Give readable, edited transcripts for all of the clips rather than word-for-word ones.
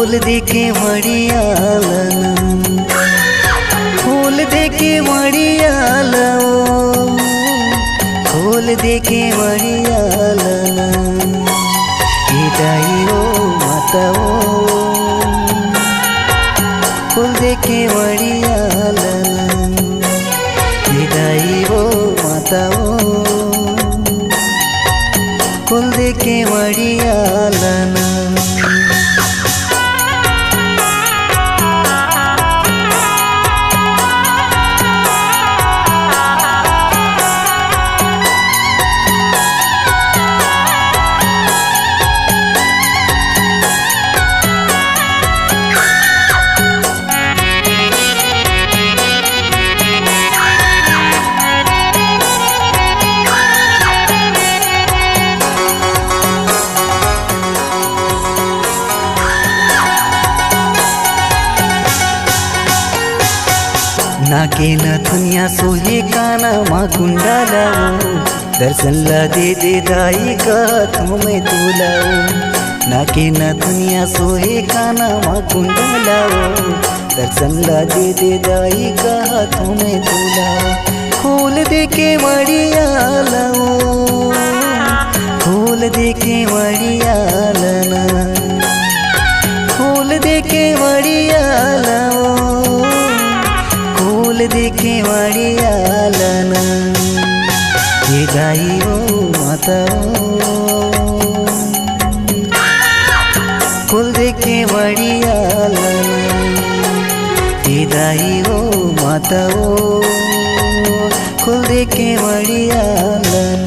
खोल दे के मड़ियालन, खोल दे के मड़ियालन, खोल दे के मड़ियालन। दाई ओ माता ओ खोल दे के मड़ियालन, दाई ओ माता ओ खोल दे के मड़ियालन। नाके नथुनिया सोहे काना माँ कुंडलाओ, दर्शन ला दे दाई हाथों में तुलाओ। नाके नथुनिया सोहे काना माँ कुंडलाओ, दर्शन ला दे दाई हाथों में तुलाओ। खोल दे के मड़ियालन, खोल दे के मड़ियालन, खोल दे के मड़ियालन, खोल दे के मड़ियालन। दाई ओ माता खोल दे के मड़ियालन, दाई ओ माता खोल दे के मड़ियालन।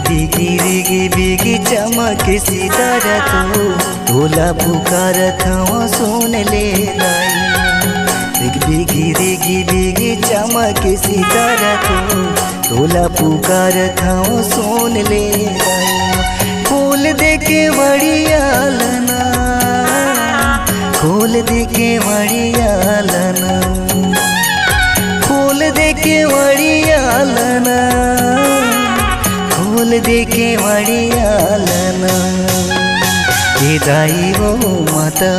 बिगी बिगी चमक सितारा तो तोला पुकारत हूँ सुन ले दाई। बिगी बिगी बिगी चमक सितारा तो तोला पुकारत हूँ सुन ले दाई। खोल दे के मड़ियालन, खोल दे के मड़ियालन, खोल दे के मड़ियालन, खोल दे के मड़ियालन। दाई ओ माता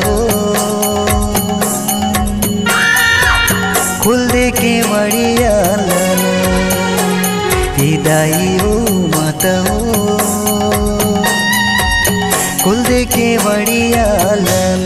खोल दे के मड़ियालन, दाई ओ माता खोल दे के मड़ियालन।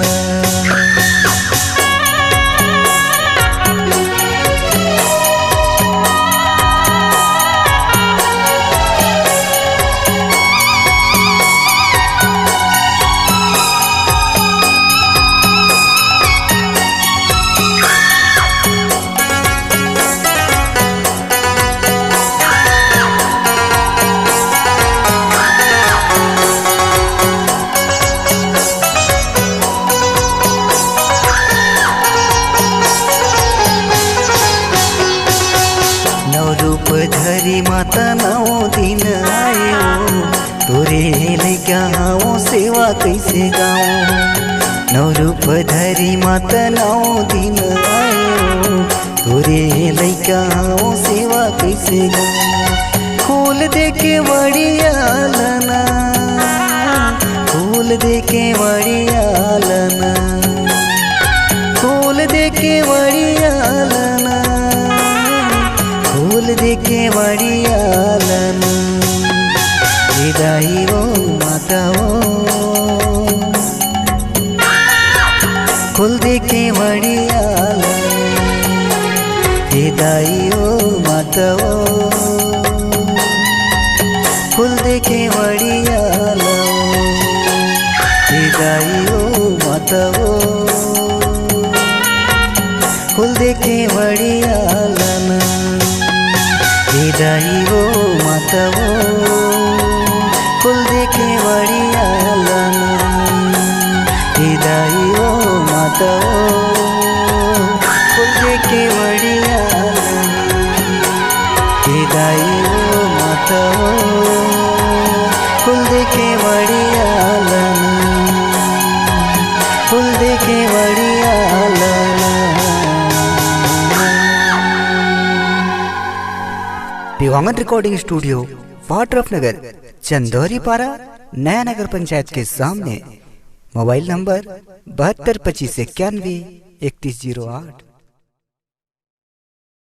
रूप धरी माता 9 दिन आयो, तोरे लैका आओ सेवा कैसे गाओ। 9 रूप धरी माता 9 दिन आयो, तोरे लैका आओ सेवा कैसे गाओ। खोल दे के मड़ियालन, खोल दे के मड़ियालन, खोल दे के मड़ियालन, खोल दे के मड़ियालन। दाई ओ माता खोल दे के मड़ियालन, दाई ओ माता खोल दे के मड़ियालन, दाई ओ माता खोल दे के मड़ियालन। दाई ओ माता माता खुल दे केवड़िया के दाई ओ माता खुल दे केवड़िया खुल दे केवड़िया दिवांगन रिकॉर्डिंग स्टूडियो वाड्रफ नगर चंदौरी पारा नया नगर पंचायत के सामने। Mobile number 72 25 91 3108।